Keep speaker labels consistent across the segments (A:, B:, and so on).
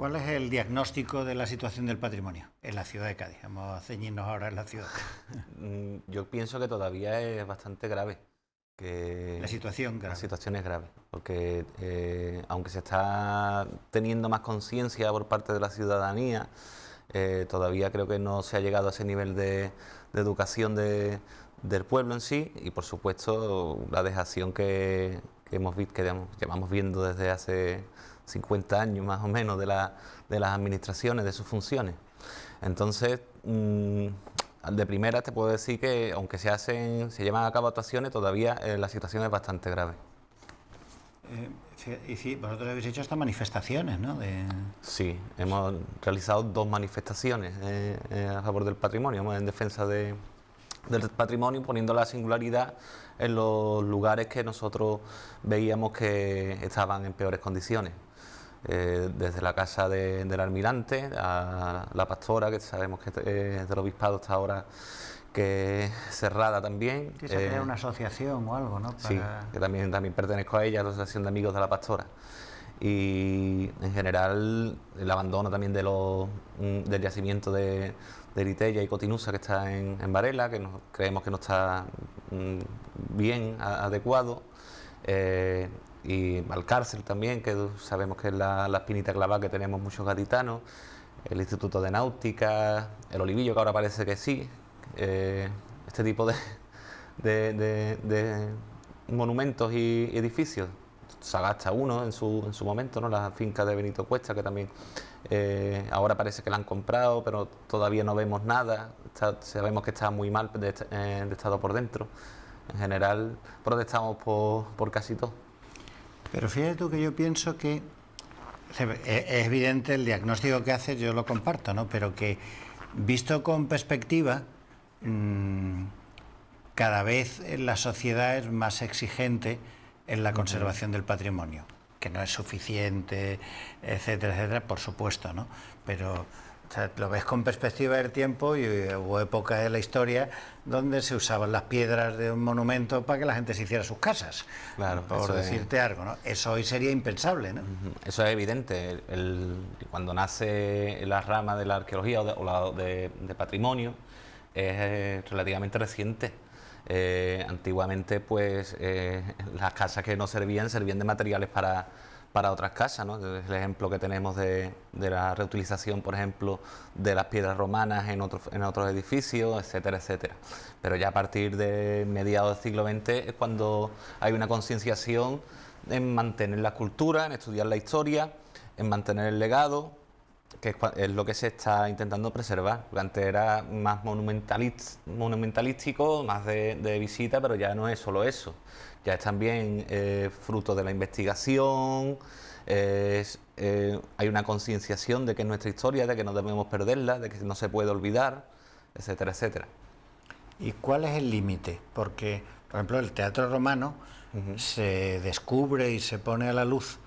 A: ¿cuál es el diagnóstico de la situación del patrimonio en la ciudad de Cádiz? Vamos a ceñirnos ahora en la ciudad.
B: Yo pienso que todavía es bastante grave. Que
A: La situación grave.
B: La situación es grave, porque aunque se está teniendo más conciencia por parte de la ciudadanía, todavía creo que no se ha llegado a ese nivel de educación del pueblo en sí, y por supuesto la dejación que llevamos viendo desde hace 50 años más o menos de las administraciones, de sus funciones. Entonces, de primera te puedo decir que aunque se llevan a cabo actuaciones, todavía la situación es bastante grave.
A: Y sí, vosotros habéis hecho hasta manifestaciones, ¿no?
B: Sí, hemos realizado 2 manifestaciones a favor del patrimonio, en defensa del patrimonio, poniendo la singularidad en los lugares que nosotros veíamos que estaban en peores condiciones. Desde la casa del almirante a la pastora, que sabemos que del obispado está ahora que cerrada también.
A: Que se crea una asociación o algo, ¿no?
B: Sí, que también pertenezco a ella, la Asociación de Amigos de la Pastora. Y en general el abandono también del yacimiento de Eritella y Cotinusa, que está en Varela, que creemos que no está bien adecuado. Y Valcárcel también, que sabemos que es la espinita clavada que tenemos muchos gaditanos, el Instituto de Náutica, el Olivillo, que ahora parece que sí, este tipo de monumentos y edificios. Sagasta 1 en su momento, ¿no? La finca de Benito Cuesta, que también ahora parece que la han comprado, pero todavía no vemos nada. Sabemos que está muy mal de estado por dentro. En general protestamos por casi todo.
A: Pero fíjate tú que yo pienso que es evidente el diagnóstico que haces, yo lo comparto, ¿no? Pero que visto con perspectiva, cada vez la sociedad es más exigente en la conservación del patrimonio, que no es suficiente, etcétera, etcétera, por supuesto, ¿no? Pero o sea, lo ves con perspectiva del tiempo y hubo épocas de la historia donde se usaban las piedras de un monumento para que la gente se hiciera sus casas,
B: claro,
A: por decirte algo, ¿no? Eso hoy sería impensable, ¿no?
B: Eso es evidente. Cuando nace la rama de la arqueología o de patrimonio, es relativamente reciente. Antiguamente, pues, las casas que no servían de materiales para otras casas, ¿no? Es el ejemplo que tenemos de la reutilización, por ejemplo, de las piedras romanas en otros edificios, etcétera, etcétera. Pero ya a partir de mediados del siglo XX es cuando hay una concienciación en mantener la cultura, en estudiar la historia, en mantener el legado, que es lo que se está intentando preservar. Porque antes era más monumentalístico, más de visita, pero ya no es solo eso. Ya es también fruto de la investigación, hay una concienciación de que es nuestra historia, de que no debemos perderla, de que no se puede olvidar, etcétera, etcétera.
A: ¿Y cuál es el límite? Porque, por ejemplo, el teatro romano se descubre y se pone a la luz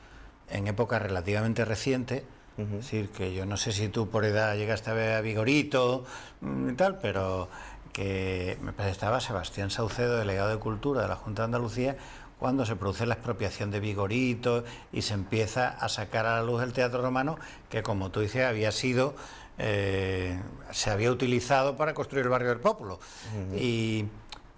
A: en época relativamente reciente. Es decir, que yo no sé si tú por edad llegaste a ver a Vigorito y tal, pero que me parece que estaba Sebastián Saucedo, delegado de Cultura de la Junta de Andalucía, cuando se produce la expropiación de Vigorito y se empieza a sacar a la luz el teatro romano, que como tú dices había sido, se había utilizado para construir el barrio del Pópulo. Y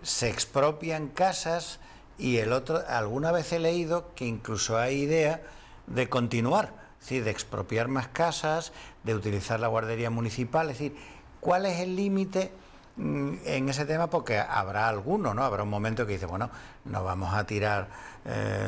A: se expropian casas y alguna vez he leído que incluso hay idea de continuar, es decir, de expropiar más casas, de utilizar la guardería municipal, es decir, ¿cuál es el límite en ese tema? Porque habrá alguno, ¿no? Habrá un momento que dice, bueno, no vamos a tirar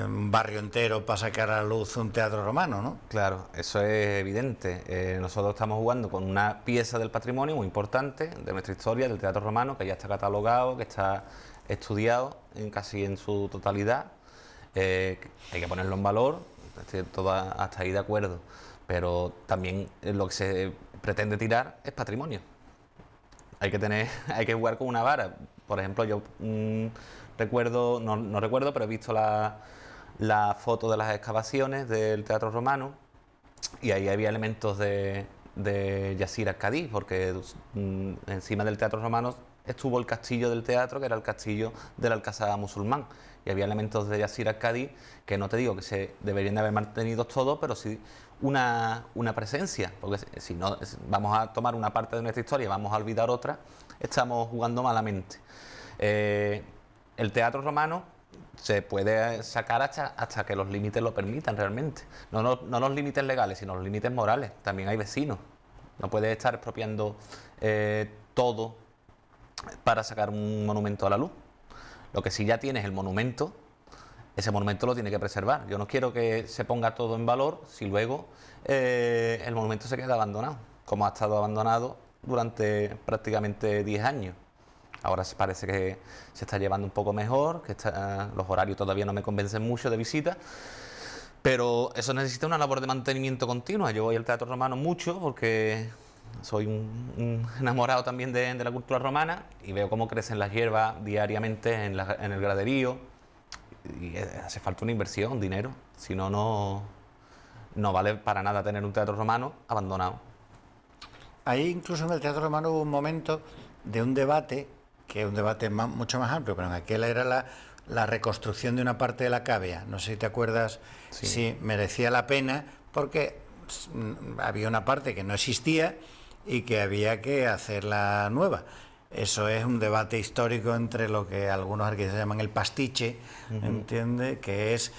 A: un barrio entero para sacar a la luz un teatro romano, ¿no?
B: Claro, eso es evidente. Nosotros estamos jugando con una pieza del patrimonio muy importante de nuestra historia, del teatro romano, que ya está catalogado, que está estudiado casi en su totalidad. Hay que ponerlo en valor, estoy hasta ahí de acuerdo, pero también lo que se pretende tirar es patrimonio. Hay que jugar con una vara. Por ejemplo, yo recuerdo, no recuerdo, pero he visto la foto de las excavaciones del teatro romano y ahí había elementos de Yacira Cádiz, porque encima del teatro romano estuvo el castillo del teatro, que era el castillo del Alcázar musulmán. Y había elementos de Yasir al-Qadi que no te digo que se deberían de haber mantenido todos, pero sí una presencia. Porque si no vamos a tomar una parte de nuestra historia y vamos a olvidar otra, estamos jugando malamente. El teatro romano se puede sacar hasta que los límites lo permitan realmente. No los límites legales, sino los límites morales. También hay vecinos. No puedes estar expropiando todo para sacar un monumento a la luz. Lo que sí ya tienes el monumento, ese monumento lo tiene que preservar. Yo no quiero que se ponga todo en valor si luego el monumento se queda abandonado, como ha estado abandonado durante prácticamente 10 años. Ahora parece que se está llevando un poco mejor, que los horarios todavía no me convencen mucho de visita, pero eso necesita una labor de mantenimiento continua. Yo voy al Teatro Romano mucho porque soy un enamorado también de la cultura romana y veo cómo crecen las hierbas diariamente en el graderío y hace falta una inversión, un dinero, si no, no vale para nada tener un teatro romano abandonado.
A: Ahí incluso en el Teatro Romano hubo un momento de un debate, que es un debate mucho más amplio, pero en aquel era la reconstrucción de una parte de la cavea. No sé si te acuerdas,
B: Sí.
A: si merecía la pena, porque había una parte que no existía y que había que hacerla nueva. Eso es un debate histórico entre lo que algunos arquitectos llaman el pastiche, ¿entiendes? Que es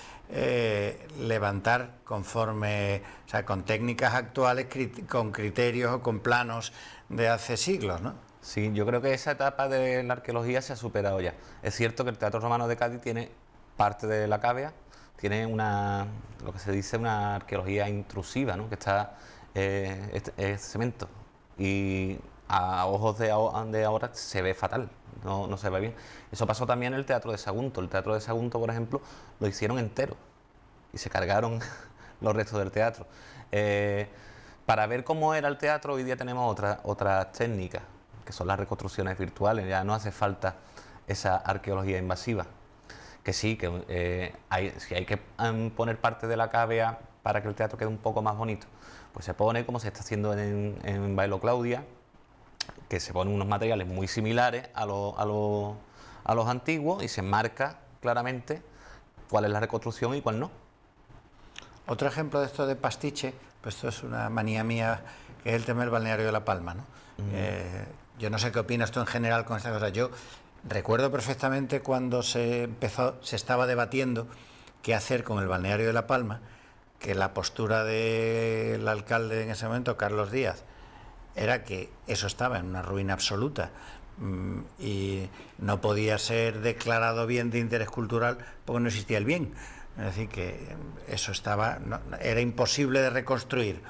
A: levantar conforme, o sea, con técnicas actuales, con criterios o con planos de hace siglos, ¿no?
B: Sí, yo creo que esa etapa de la arqueología se ha superado ya. Es cierto que el Teatro Romano de Cádiz tiene parte de la cavea, tiene lo que se dice una arqueología intrusiva, ¿no? Que está es cemento y a ojos de ahora se ve fatal, no se ve bien. Eso pasó también en el Teatro de Sagunto. El Teatro de Sagunto, por ejemplo, lo hicieron entero y se cargaron los restos del teatro. Para ver cómo era el teatro hoy día tenemos otras técnicas, que son las reconstrucciones virtuales. Ya no hace falta esa arqueología invasiva. Que sí, que si hay que poner parte de la cavea para que el teatro quede un poco más bonito, pues se pone como se está haciendo en Bailo Claudia, que se ponen unos materiales muy similares a los antiguos y se marca claramente cuál es la reconstrucción y cuál no.
A: Otro ejemplo de esto de pastiche, pues esto es una manía mía, que es el tema del balneario de La Palma, ¿no? Yo no sé qué opinas tú en general con esta cosa. Yo recuerdo perfectamente cuando se estaba debatiendo qué hacer con el balneario de La Palma, que la postura del alcalde en ese momento, Carlos Díaz, era que eso estaba en una ruina absoluta y no podía ser declarado bien de interés cultural porque no existía el bien. Es decir, que eso era imposible de reconstruir.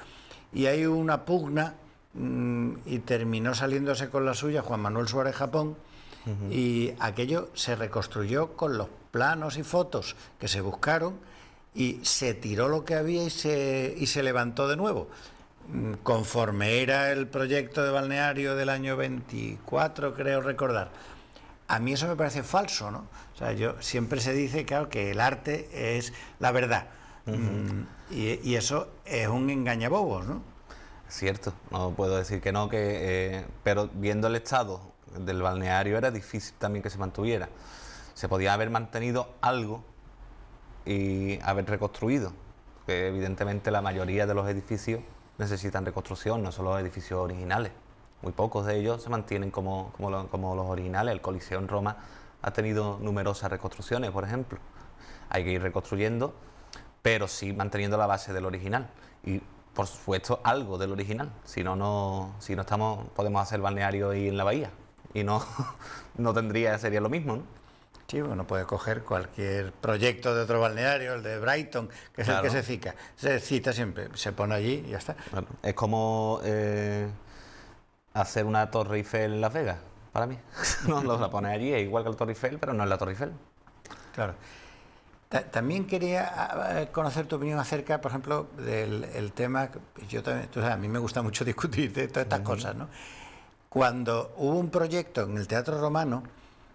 A: Y hay una pugna y terminó saliéndose con la suya Juan Manuel Suárez Japón, y aquello se reconstruyó con los planos y fotos que se buscaron y se tiró lo que había y se levantó de nuevo. Conforme era el proyecto de balneario del año 24, creo recordar. A mí eso me parece falso, ¿no? O sea, siempre se dice, claro, que el arte es la verdad. Y eso es un engañabobos, ¿no?
B: Cierto, no puedo decir que no, pero viendo el estado del balneario era difícil también que se mantuviera. Se podía haber mantenido algo y haber reconstruido, que evidentemente la mayoría de los edificios necesitan reconstrucción, no son los edificios originales. Muy pocos de ellos se mantienen como los originales. El Coliseo en Roma ha tenido numerosas reconstrucciones, por ejemplo. Hay que ir reconstruyendo, pero sí manteniendo la base del original. Y, por supuesto, algo del original. Si no podemos hacer balneario ahí en la bahía. Y no sería lo mismo, ¿no?
A: Sí, uno puede coger cualquier proyecto de otro balneario, el de Brighton, que es
B: Claro.
A: el que se cita siempre, se pone allí y ya está.
B: Bueno, es como hacer una Torre Eiffel en Las Vegas, para mí. No, la pones allí, es igual que la Torre Eiffel, pero no es la Torre Eiffel.
A: Claro. También quería conocer tu opinión acerca, por ejemplo, del tema. Yo también, tú sabes, a mí me gusta mucho discutir de todas estas cosas, ¿no? Cuando hubo un proyecto en el Teatro Romano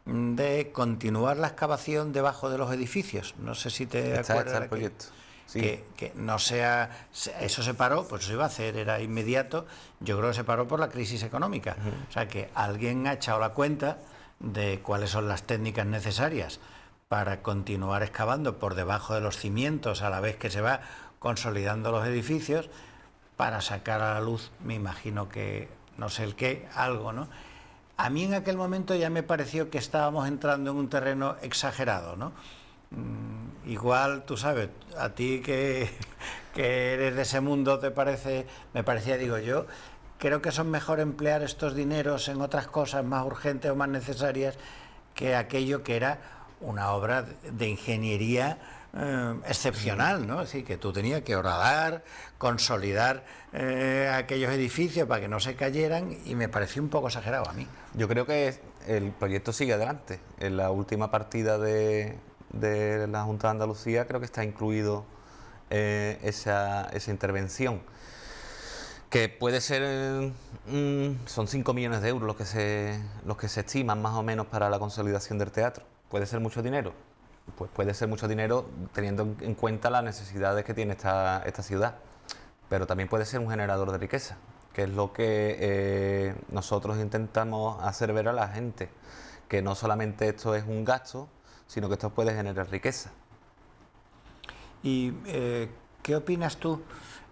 A: de continuar la excavación debajo de los edificios, no sé si te acuerdas.
B: Está el proyecto. Sí.
A: que no sea... Eso se paró, pues eso iba a hacer, era inmediato. Yo creo que se paró por la crisis económica. O sea, que alguien ha echado la cuenta de cuáles son las técnicas necesarias para continuar excavando por debajo de los cimientos a la vez que se va consolidando los edificios, para sacar a la luz, me imagino que, no sé el qué, algo, ¿no? A mí en aquel momento ya me pareció que estábamos entrando en un terreno exagerado, ¿no? Igual, tú sabes, a ti que eres de ese mundo, me parecía, digo yo, creo que son mejor emplear estos dineros en otras cosas más urgentes o más necesarias que aquello que era una obra de ingeniería excepcional, ¿no? Es decir, que tú tenías que horadar, consolidar aquellos edificios para que no se cayeran, y me pareció un poco exagerado a mí.
B: Yo creo que el proyecto sigue adelante. En la última partida de la Junta de Andalucía creo que está incluido esa intervención, que puede ser, son 5 millones de euros los que se estiman más o menos para la consolidación del teatro. ¿Puede ser mucho dinero? Pues puede ser mucho dinero teniendo en cuenta las necesidades que tiene esta ciudad, pero también puede ser un generador de riqueza, que es lo que nosotros intentamos hacer ver a la gente, que no solamente esto es un gasto, sino que esto puede generar riqueza.
A: ¿Y qué opinas tú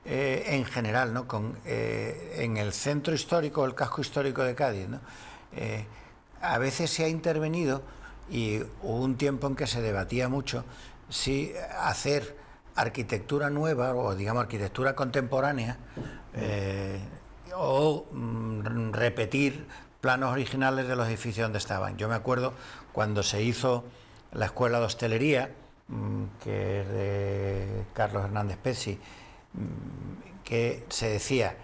A: en general, ¿no? En el centro histórico, el casco histórico de Cádiz, ¿no? A veces se ha intervenido, y hubo un tiempo en que se debatía mucho si hacer arquitectura nueva, o digamos arquitectura contemporánea, o repetir planos originales de los edificios donde estaban. Yo me acuerdo cuando se hizo la Escuela de Hostelería, que es de Carlos Hernández Pezzi, que se decía,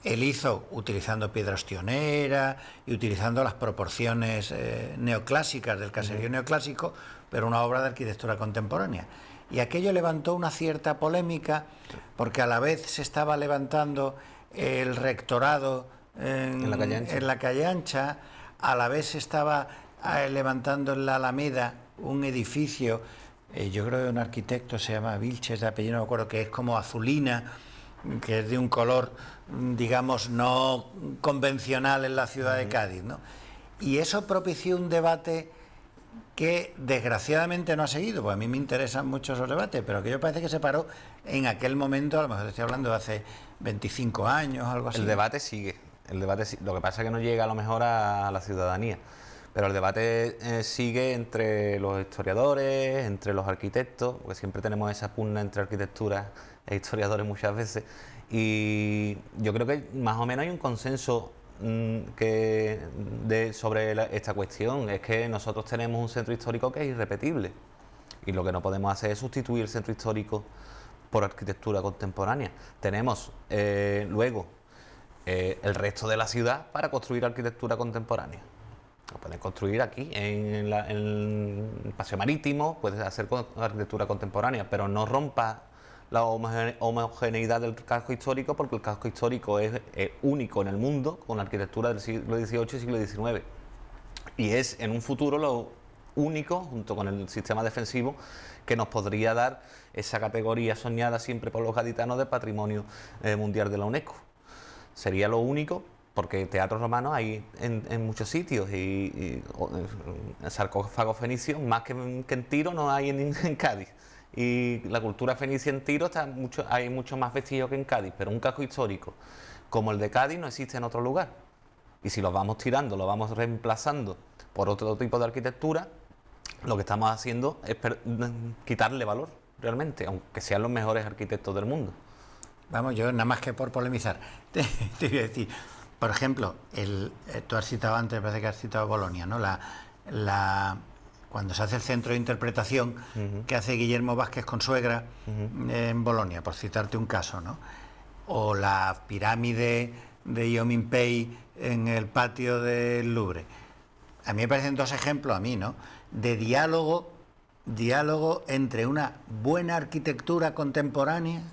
A: él hizo utilizando piedra ostionera y utilizando las proporciones neoclásicas del caserío neoclásico, pero una obra de arquitectura contemporánea. Y aquello levantó una cierta polémica, porque a la vez se estaba levantando el rectorado en la calle Ancha, a la vez se estaba levantando en la Alameda un edificio, yo creo que un arquitecto se llama Vilches, de apellido no me acuerdo, que es como azulina, que es de un color, digamos, no convencional en la ciudad de Cádiz, ¿no? Y eso propició un debate que desgraciadamente no ha seguido, pues a mí me interesan mucho esos debates, pero que yo parece que se paró en aquel momento, a lo mejor estoy hablando de hace 25 años, algo así.
B: El debate sigue, lo que pasa es que no llega a lo mejor a la ciudadanía, pero el debate sigue entre los historiadores, entre los arquitectos, porque siempre tenemos esa pugna entre arquitectura e historiadores muchas veces, y yo creo que más o menos hay un consenso sobre esta cuestión. Es que nosotros tenemos un centro histórico que es irrepetible, y lo que no podemos hacer es sustituir el centro histórico por arquitectura contemporánea. Tenemos luego el resto de la ciudad para construir arquitectura contemporánea. Lo pueden construir aquí en el Paseo Marítimo, puedes hacer arquitectura contemporánea, pero no rompa la homogeneidad del casco histórico, porque el casco histórico es único en el mundo, con la arquitectura del siglo XVIII y siglo XIX, y es en un futuro lo único, junto con el sistema defensivo, que nos podría dar esa categoría soñada siempre por los gaditanos de Patrimonio Mundial de la UNESCO. Sería lo único, porque teatros romanos hay en muchos sitios, y sarcófagos fenicios más que en Tiro no hay en Cádiz. Y la cultura fenicia en Tiro hay mucho más vestigios que en Cádiz, pero un casco histórico como el de Cádiz no existe en otro lugar. Y si los vamos tirando, los vamos reemplazando por otro tipo de arquitectura, lo que estamos haciendo es quitarle valor, realmente, aunque sean los mejores arquitectos del mundo.
A: Vamos, yo nada más que por polemizar, te voy a decir, por ejemplo, tú has citado antes, me parece que has citado Bolonia, ¿no? Cuando se hace el centro de interpretación que hace Guillermo Vázquez Consuegra en Bolonia, por citarte un caso, ¿no? O la pirámide de Iominpey en el patio del Louvre. A mí me parecen dos ejemplos, ¿no?, de diálogo entre una buena arquitectura contemporánea,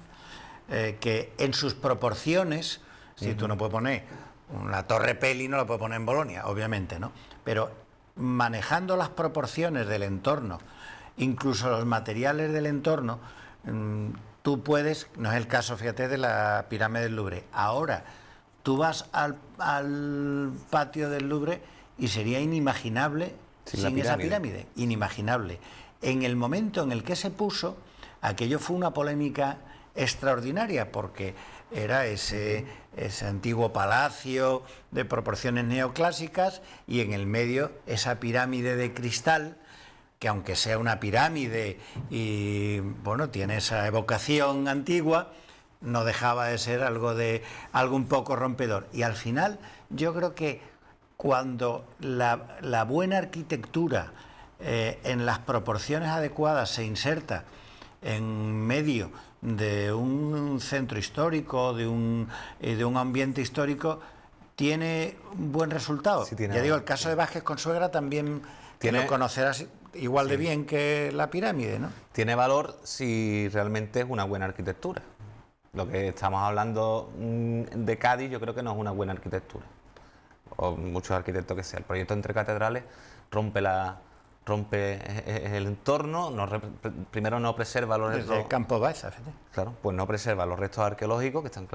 A: que en sus proporciones, si tú no puedes poner una Torre Peli, no la puedes poner en Bolonia, obviamente, ¿no? Pero manejando las proporciones del entorno, incluso los materiales del entorno, Tú puedes, no es el caso, fíjate, de la pirámide del Louvre. Ahora, tú vas al patio del Louvre y sería inimaginable sin esa pirámide. Inimaginable. En el momento en el que se puso, aquello fue una polémica extraordinaria, porque era ese antiguo palacio de proporciones neoclásicas y en el medio esa pirámide de cristal, que aunque sea una pirámide y bueno, tiene esa evocación antigua, no dejaba de ser algo un poco rompedor. Y al final yo creo que cuando la buena arquitectura en las proporciones adecuadas se inserta en medio de un centro histórico, de un ambiente histórico, tiene un buen resultado. Sí, ya digo, el caso de Vázquez Consuegra también lo conocerás igual de bien que la pirámide, ¿no?
B: Tiene valor si realmente es una buena arquitectura. Lo que estamos hablando de Cádiz, yo creo que no es una buena arquitectura. O muchos arquitectos que sea. El proyecto Entre Catedrales rompe el entorno, primero no preserva los restos.
A: Desde Campo Baeza,
B: claro, pues no preserva los restos arqueológicos, que están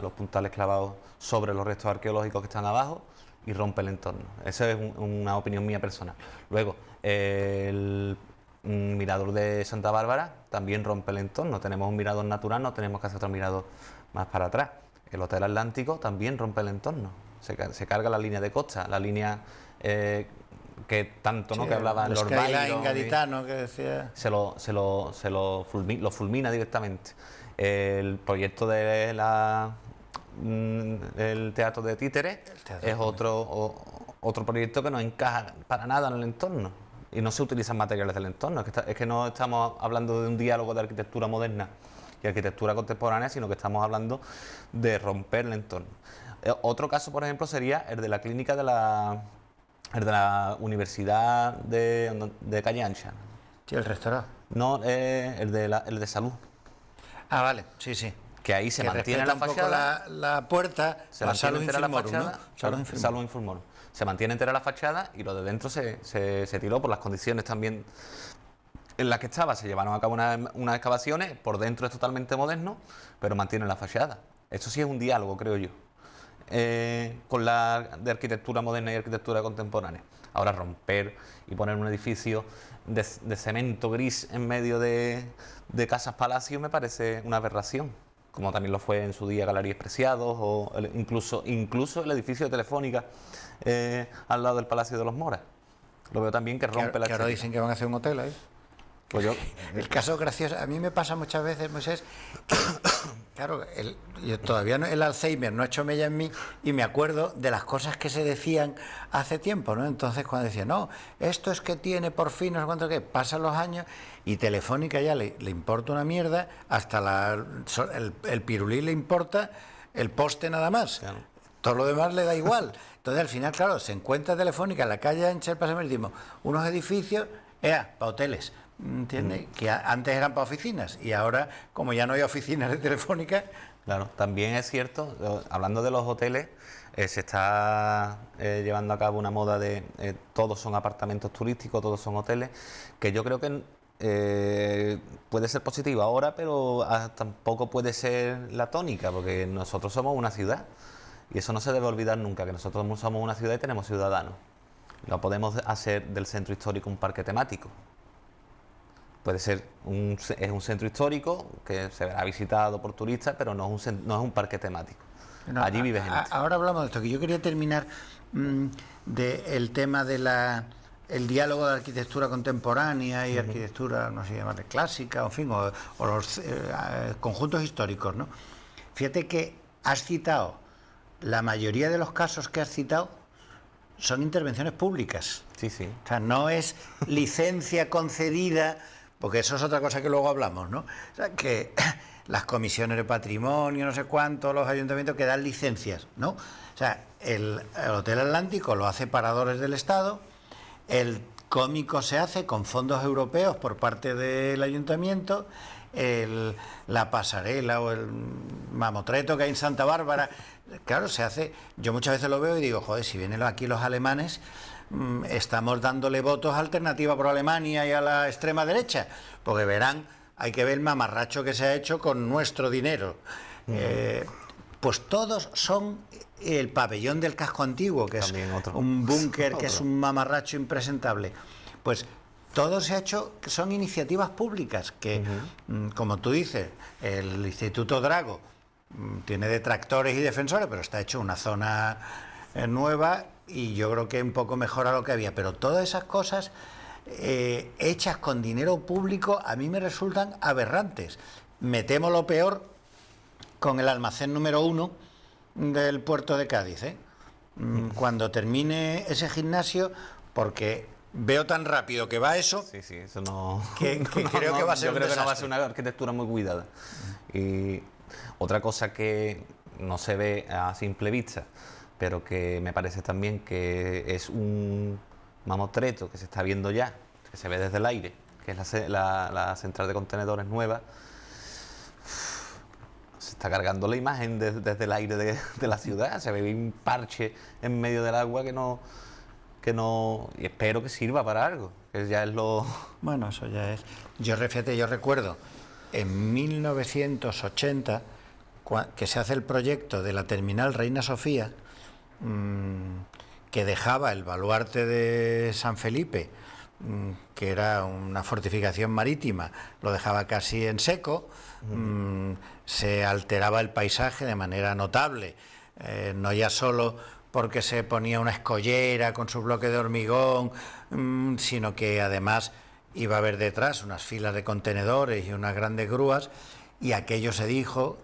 B: los puntales clavados sobre los restos arqueológicos que están abajo, y rompe el entorno. Esa es una opinión mía personal. Luego, el mirador de Santa Bárbara también rompe el entorno. Tenemos un mirador natural, no tenemos que hacer otro mirador más para atrás. El Hotel Atlántico también rompe el entorno. Se carga la línea de costa, la línea que tanto, ¿no?, que hablaban los
A: Byron gaditano, que decía.
B: Lo fulmina directamente. El proyecto de el Teatro de Títeres es otro proyecto que no encaja para nada en el entorno y no se utilizan materiales del entorno. Es que no estamos hablando de un diálogo de arquitectura moderna y arquitectura contemporánea, sino que estamos hablando de romper el entorno. Otro caso, por ejemplo, sería el de la clínica de la Universidad de Calle Ancha.
A: Sí, el restaurante.
B: No, el de salud.
A: Ah, vale, sí.
B: Que ahí se mantiene la fachada.
A: La puerta,
B: se mantiene entera la fachada. Salud Informorum. Se mantiene entera la fachada y lo de dentro se tiró por las condiciones también en las que estaba. Se llevaron a cabo unas excavaciones, por dentro es totalmente moderno, pero mantiene la fachada. Esto sí es un diálogo, creo yo, con la de arquitectura moderna y arquitectura contemporánea. Ahora romper y poner un edificio de cemento gris en medio de casas palacio me parece una aberración, como también lo fue en su día Galerías Preciados o incluso el edificio de Telefónica al lado del Palacio de los Moras. Lo veo también que rompe la
A: estética. Ahora dicen que van a hacer un hotel ahí.
B: Pues
A: el caso gracioso, a mí me pasa muchas veces, Moisés, que, claro, yo todavía el Alzheimer no ha hecho mella en mí y me acuerdo de las cosas que se decían hace tiempo, ¿no? Entonces cuando decían, no, esto es que tiene por fin, no sé cuánto, que pasan los años y Telefónica ya le importa una mierda, hasta el pirulí le importa el poste nada más. Claro. Todo lo demás le da igual. Entonces al final, claro, se encuentra Telefónica en la calle Ancha del Paseo Marítimo, unos edificios, para hoteles. ¿Entiendes? Que antes eran para oficinas y ahora, como ya no hay oficinas de Telefónica.
B: Claro, también es cierto, hablando de los hoteles, se está llevando a cabo una moda de todos son apartamentos turísticos, todos son hoteles, que yo creo que puede ser positivo ahora, pero tampoco puede ser la tónica, porque nosotros somos una ciudad y eso no se debe olvidar nunca, que nosotros somos una ciudad y tenemos ciudadanos. No podemos hacer del centro histórico un parque temático. Puede ser es un centro histórico que se verá visitado por turistas, pero no es un parque temático. No, allí vive gente.
A: Ahora hablamos de esto, que yo quería terminar del tema de el diálogo de arquitectura contemporánea y arquitectura, no sé llamarle clásica, en fin, o los conjuntos históricos, ¿no? Fíjate que has citado, la mayoría de los casos que has citado son intervenciones públicas.
B: Sí, sí.
A: O sea, no es licencia concedida, porque eso es otra cosa que luego hablamos, ¿no? O sea, que las comisiones de patrimonio, no sé cuánto, los ayuntamientos que dan licencias, ¿no? O sea, el Hotel Atlántico lo hace Paradores del Estado, el Cómico se hace con fondos europeos por parte del ayuntamiento, la pasarela o el mamotreto que hay en Santa Bárbara, claro, se hace. Yo muchas veces lo veo y digo, joder, si vienen aquí los alemanes, estamos dándole votos a Alternativa por Alemania y a la extrema derecha, porque verán hay que ver el mamarracho que se ha hecho con nuestro dinero. Pues todos son el pabellón del casco antiguo, que también es un búnker, que es un mamarracho impresentable. Pues todo se ha hecho, que son iniciativas públicas, que, como tú dices, el Instituto Drago tiene detractores y defensores, pero está hecho una zona nueva y yo creo que un poco mejora lo que había. Pero todas esas cosas hechas con dinero público a mí me resultan aberrantes. Me temo lo peor con el almacén número 1 del puerto de Cádiz, cuando termine ese gimnasio, porque veo tan rápido que va eso,
B: eso no,
A: que creo que va a ser
B: yo creo
A: un
B: que no va a
A: desastre.
B: ser una arquitectura muy cuidada. Y otra cosa que no se ve a simple vista, pero que me parece también que es un mamotreto que se está viendo ya, que se ve desde el aire, que es la central de contenedores nueva. Se está cargando la imagen desde el aire de la ciudad, se ve un parche en medio del agua que no, y espero que sirva para algo, que ya es lo...
A: Bueno, eso ya es. Yo recuerdo en 1980 que se hace el proyecto de la terminal Reina Sofía, que dejaba el baluarte de San Felipe, que era una fortificación marítima, lo dejaba casi en seco, se alteraba el paisaje de manera notable, no ya solo porque se ponía una escollera con su bloque de hormigón, sino que además iba a haber detrás unas filas de contenedores y unas grandes grúas, y aquello se dijo,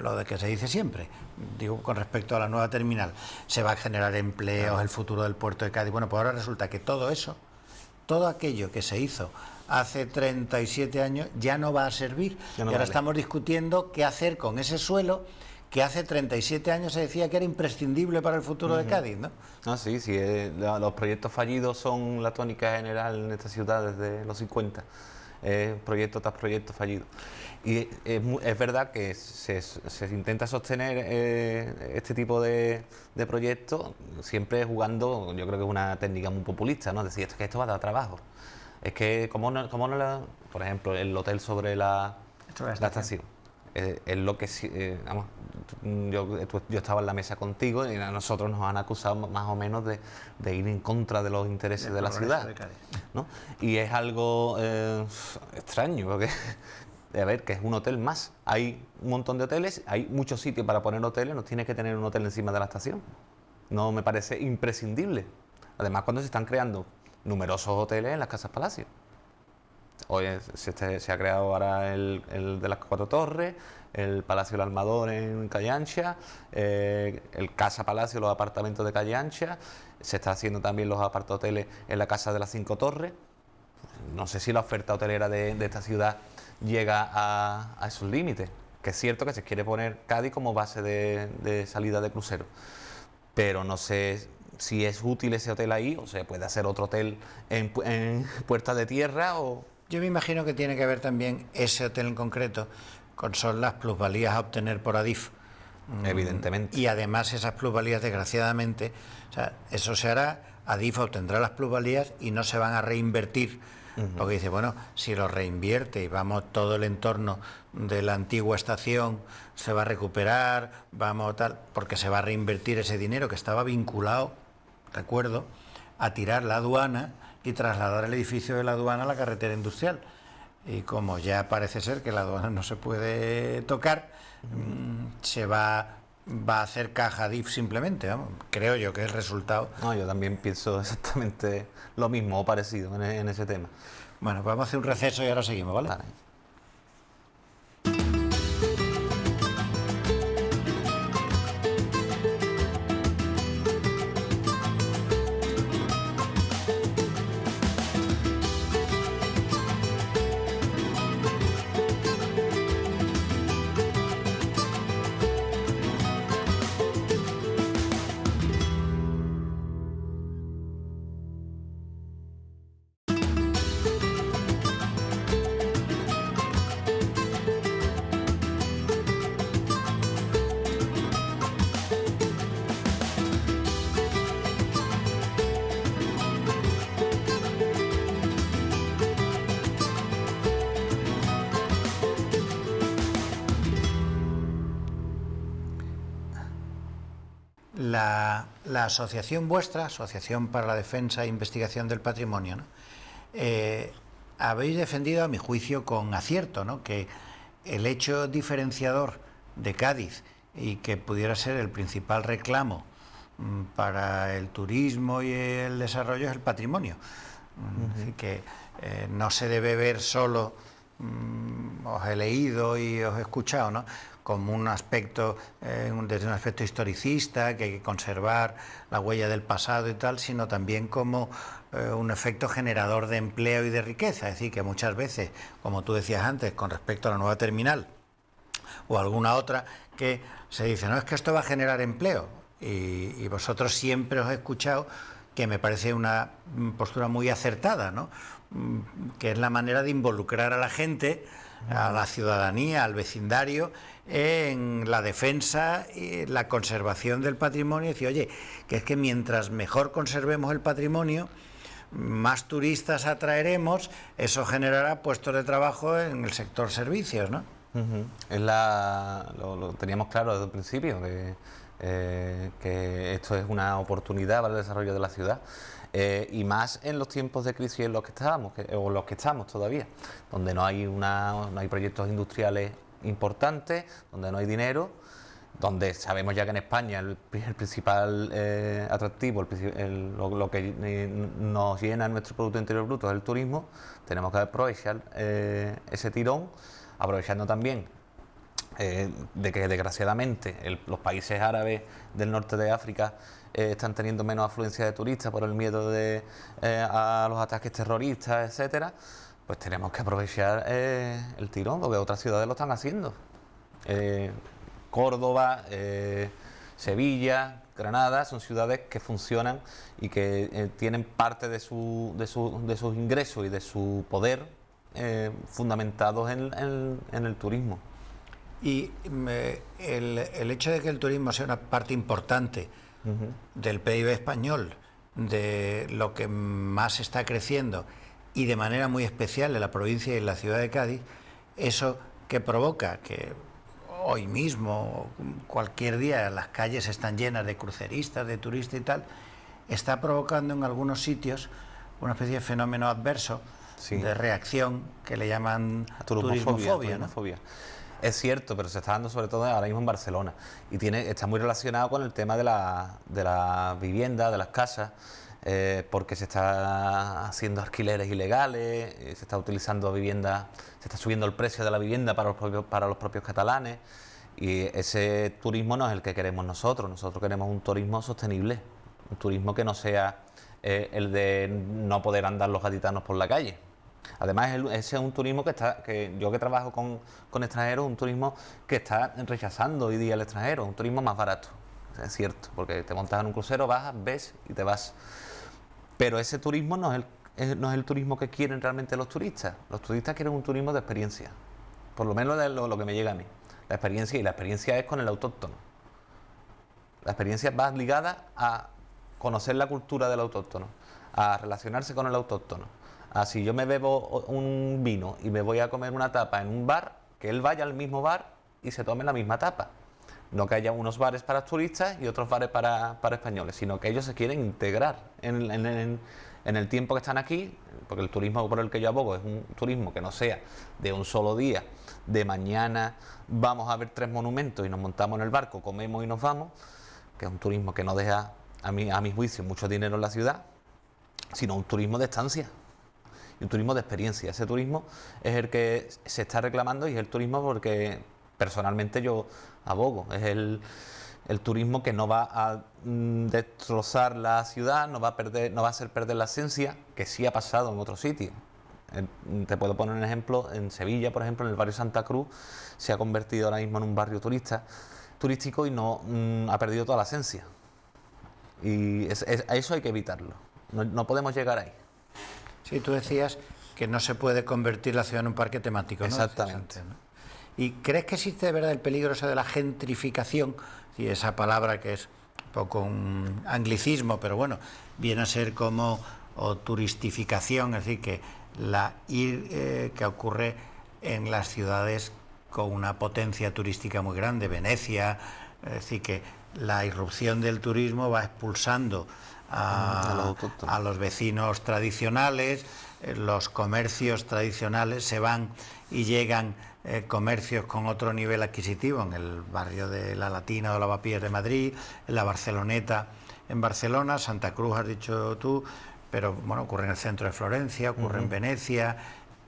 A: lo de que se dice siempre, digo con respecto a la nueva terminal, se va a generar empleos, el futuro del puerto de Cádiz. Bueno, pues ahora resulta que todo eso, todo aquello que se hizo hace 37 años ya no va a servir. Y ahora estamos discutiendo qué hacer con ese suelo que hace 37 años se decía que era imprescindible para el futuro de Cádiz, ¿no?
B: Ah, sí, los proyectos fallidos son la tónica general en esta ciudad desde los 50. Proyecto tras proyecto fallido. Y es verdad que se intenta sostener este tipo de proyectos siempre jugando, yo creo que es una técnica muy populista, ¿no? Decir, que esto va a dar trabajo. Es que, por ejemplo, el hotel sobre la estación. Es lo que vamos, yo estaba en la mesa contigo y a nosotros nos han acusado más o menos de ir en contra de los intereses de la ciudad, ¿no? Y es algo extraño, porque a ver, que es un hotel más. Hay un montón de hoteles, hay muchos sitios para poner hoteles, no tienes que tener un hotel encima de la estación. No me parece imprescindible. Además, cuando se están creando numerosos hoteles en las Casas Palacio. Hoy se ha creado ahora el de las Cuatro Torres, el Palacio del Almador en Calle Ancha, el Casa Palacio, los apartamentos de Calle Ancha, se está haciendo también los apartahoteles en la Casa de las Cinco Torres. No sé si la oferta hotelera de esta ciudad llega a esos límites, que es cierto que se quiere poner Cádiz como base de salida de crucero, pero no sé si es útil ese hotel ahí, o se puede hacer otro hotel en Puerta de Tierra o...
A: Yo me imagino que tiene que ver también ese hotel en concreto son las plusvalías a obtener por Adif.
B: Evidentemente.
A: Y además esas plusvalías, desgraciadamente, o sea, eso se hará, Adif obtendrá las plusvalías y no se van a reinvertir. Porque dice, bueno, si lo reinvierte y vamos, todo el entorno de la antigua estación se va a recuperar, vamos tal, porque se va a reinvertir ese dinero que estaba vinculado, recuerdo, a tirar la aduana y trasladar el edificio de la aduana a la carretera industrial. Y como ya parece ser que la aduana no se puede tocar, se va a hacer caja Adif simplemente, vamos. Creo yo que es el resultado.
B: No, yo también pienso exactamente lo mismo o parecido en ese tema.
A: Bueno, pues vamos a hacer un receso y ahora seguimos, ¿vale?
B: Vale.
A: la asociación vuestra, Asociación para la Defensa e Investigación del Patrimonio, ¿no? Habéis defendido, a mi juicio, con acierto, ¿no?, que el hecho diferenciador de Cádiz y que pudiera ser el principal reclamo para el turismo y el desarrollo es el patrimonio. Así que no se debe ver solo, os he leído y os he escuchado, ¿no?, como un aspecto, desde un aspecto historicista, que hay que conservar la huella del pasado y tal, sino también como un efecto generador de empleo y de riqueza. Es decir, que muchas veces, como tú decías antes, con respecto a la nueva terminal o alguna otra, que se dice, no, es que esto va a generar empleo. Y vosotros siempre os he escuchado, que me parece una postura muy acertada, ¿no?, que es la manera de involucrar a la gente, a la ciudadanía, al vecindario, en la defensa y la conservación del patrimonio. Y decir, oye, que es que mientras mejor conservemos el patrimonio, más turistas atraeremos, eso generará puestos de trabajo en el sector servicios, ¿no?
B: Lo teníamos claro desde el principio, que esto es una oportunidad para el desarrollo de la ciudad. Y más en los tiempos de crisis en los que estábamos, o los que estamos todavía, donde no hay proyectos industriales importantes, donde no hay dinero, donde sabemos ya que en España el principal atractivo, lo que nos llena nuestro Producto Interior Bruto es el turismo. Tenemos que aprovechar ese tirón, aprovechando también de que desgraciadamente los países árabes del norte de África están teniendo menos afluencia de turistas por el miedo a los ataques terroristas, etcétera. Pues tenemos que aprovechar el tirón, porque otras ciudades lo están haciendo. Córdoba, Sevilla, Granada, son ciudades que funcionan y que tienen parte de sus ingresos y de su poder fundamentados en el turismo.
A: Y el hecho de que el turismo sea una parte importante del PIB español, de lo que más está creciendo, y de manera muy especial en la provincia y en la ciudad de Cádiz, eso que provoca que hoy mismo, cualquier día, las calles están llenas de cruceristas, de turistas y tal, está provocando en algunos sitios una especie de fenómeno adverso, sí, de reacción, que le llaman turismofobia, ¿no?
B: Es cierto, pero se está dando sobre todo ahora mismo en Barcelona, y está muy relacionado con el tema de la vivienda, de las casas, porque se está haciendo alquileres ilegales, se está utilizando vivienda, se está subiendo el precio de la vivienda para los propios catalanes, y ese turismo no es el que queremos nosotros. Nosotros queremos un turismo sostenible, un turismo que no sea el de no poder andar los gaditanos por la calle. Además, ese es un turismo que yo que trabajo con extranjeros, un turismo que está rechazando hoy día el extranjero, un turismo más barato, es cierto, porque te montas en un crucero, bajas, ves y te vas. Pero ese turismo no es el turismo que quieren realmente los turistas. Los turistas quieren un turismo de experiencia, por lo menos de lo que me llega a mí. La experiencia, y la experiencia es con el autóctono. La experiencia va ligada a conocer la cultura del autóctono, a relacionarse con el autóctono. Si yo me bebo un vino y me voy a comer una tapa en un bar, que él vaya al mismo bar y se tome la misma tapa. No que haya unos bares para turistas y otros bares para españoles, sino que ellos se quieren integrar en el tiempo que están aquí, porque el turismo por el que yo abogo es un turismo que no sea de un solo día, de mañana vamos a ver 3 monumentos y nos montamos en el barco, comemos y nos vamos, que es un turismo que no deja, a mi juicio, mucho dinero en la ciudad, sino un turismo de estancia. Y un turismo de experiencia. Ese turismo es el que se está reclamando, y es el turismo porque personalmente yo abogo. Es el turismo que no va a destrozar la ciudad, no va a hacer perder la esencia, que sí ha pasado en otros sitios. Te puedo poner un ejemplo: en Sevilla, por ejemplo, en el barrio Santa Cruz, se ha convertido ahora mismo en un barrio turístico y no ha perdido toda la esencia. Y a eso hay que evitarlo. No podemos llegar ahí.
A: Sí, tú decías que no se puede convertir la ciudad en un parque temático, ¿no?
B: Exactamente.
A: ¿no? ¿Y crees que existe de verdad el peligro eso de la gentrificación? Y esa palabra que es un poco un anglicismo, pero bueno, viene a ser como turistificación, es decir, que que ocurre en las ciudades con una potencia turística muy grande, Venecia, es decir, que la irrupción del turismo va expulsando a los vecinos tradicionales, los comercios tradicionales se van y llegan comercios con otro nivel adquisitivo en el barrio de La Latina o Lavapiés de Madrid, en la Barceloneta en Barcelona, Santa Cruz has dicho tú, pero bueno, ocurre en el centro de Florencia, ocurre en Venecia.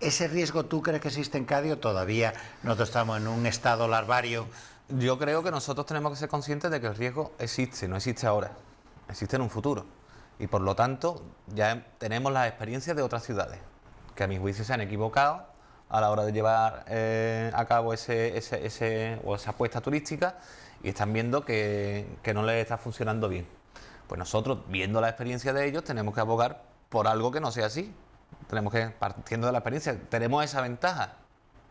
A: ¿Ese riesgo tú crees que existe en Cádiz o todavía nosotros estamos en un estado larvario?
B: Yo creo que nosotros tenemos que ser conscientes de que el riesgo existe, no existe ahora, existe en un futuro. Y por lo tanto, ya tenemos las experiencias de otras ciudades, que a mi juicio se han equivocado a la hora de llevar a cabo esa apuesta turística y están viendo que no les está funcionando bien. Pues nosotros, viendo la experiencia de ellos, tenemos que abogar por algo que no sea así. Tenemos que, partiendo de la experiencia, tenemos esa ventaja.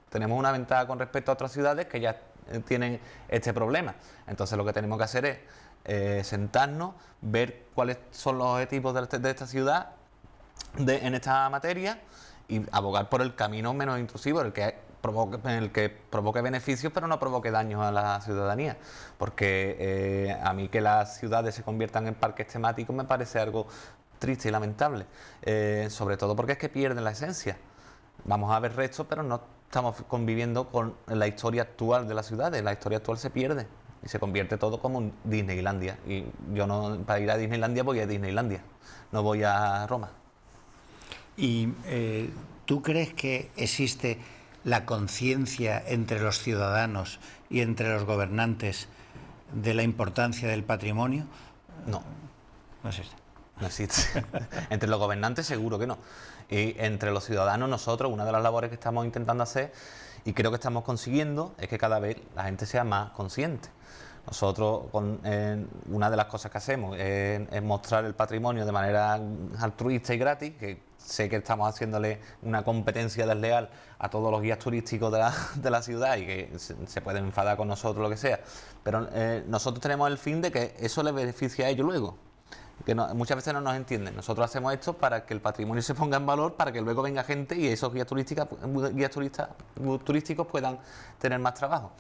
B: Tenemos una ventaja con respecto a otras ciudades que ya tienen este problema. Entonces lo que tenemos que hacer es sentarnos, ver cuáles son los objetivos de esta ciudad en esta materia y abogar por el camino menos intrusivo, el que provoque beneficios pero no provoque daños a la ciudadanía, porque a mí que las ciudades se conviertan en parques temáticos me parece algo triste y lamentable, sobre todo porque es que pierden la esencia. Vamos a ver restos, pero no estamos conviviendo con la historia actual de las ciudades. La historia actual se pierde y se convierte todo como un Disneylandia, y yo no, para ir a Disneylandia voy a Disneylandia, no voy a Roma.
A: ¿Y tú crees que existe la conciencia entre los ciudadanos y entre los gobernantes de la importancia del patrimonio?
B: No.
A: No existe.
B: No existe. Entre los gobernantes seguro que no. Y entre los ciudadanos, nosotros, una de las labores que estamos intentando hacer, y creo que estamos consiguiendo, es que cada vez la gente sea más consciente. Nosotros, una de las cosas que hacemos es mostrar el patrimonio de manera altruista y gratis, que sé que estamos haciéndole una competencia desleal a todos los guías turísticos de la ciudad y que se pueden enfadar con nosotros, lo que sea, pero nosotros tenemos el fin de que eso les beneficie a ellos luego, que muchas veces no nos entienden. Nosotros hacemos esto para que el patrimonio se ponga en valor, para que luego venga gente y esos guías turísticos puedan tener más trabajo.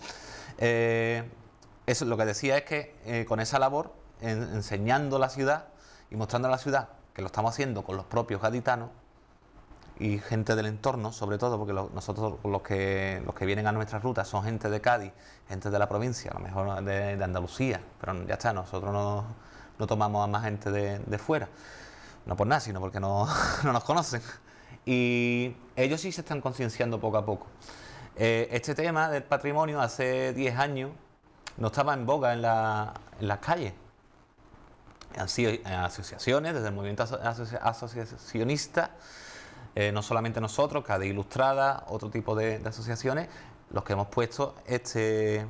B: Eso, lo que decía es que con esa labor, enseñando la ciudad y mostrando a la ciudad que lo estamos haciendo con los propios gaditanos y gente del entorno, sobre todo, porque nosotros los que vienen a nuestras rutas son gente de Cádiz, gente de la provincia, a lo mejor de Andalucía, pero ya está, nosotros no tomamos a más gente de fuera, no por nada, sino porque no nos conocen. Y ellos sí se están concienciando poco a poco. Este tema del patrimonio hace 10 años no estaba en boga en las calles. Han sido asociaciones, desde el movimiento asociacionista, no solamente nosotros, Cádiz Ilustrada, otro tipo de asociaciones, los que hemos puesto este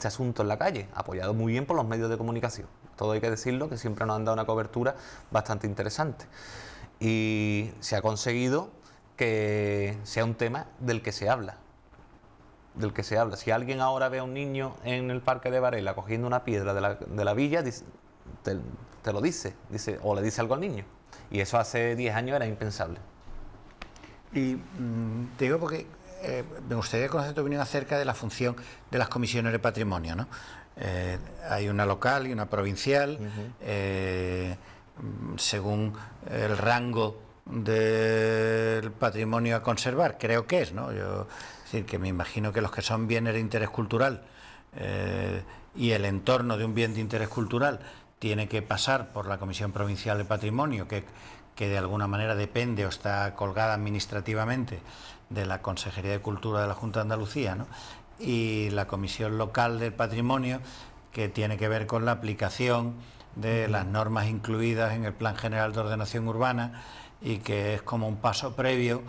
B: asunto en la calle, apoyado muy bien por los medios de comunicación. Todo hay que decirlo, que siempre nos han dado una cobertura bastante interesante. Y se ha conseguido que sea un tema del que se habla. Si alguien ahora ve a un niño en el Parque de Varela cogiendo una piedra de la villa, te lo dice, o le dice algo al niño. Y eso hace 10 años era impensable.
A: Y te digo porque me gustaría conocer tu opinión acerca de la función de las comisiones de patrimonio, ¿no? Hay una local y una provincial, según el rango del patrimonio a conservar, creo que es, ¿no? Es decir, que me imagino que los que son bienes de interés cultural y el entorno de un bien de interés cultural tiene que pasar por la Comisión Provincial de Patrimonio, que de alguna manera depende o está colgada administrativamente de la Consejería de Cultura de la Junta de Andalucía, ¿no? Y la Comisión Local del Patrimonio, que tiene que ver con la aplicación de las normas incluidas en el Plan General de Ordenación Urbana y que es como un paso previo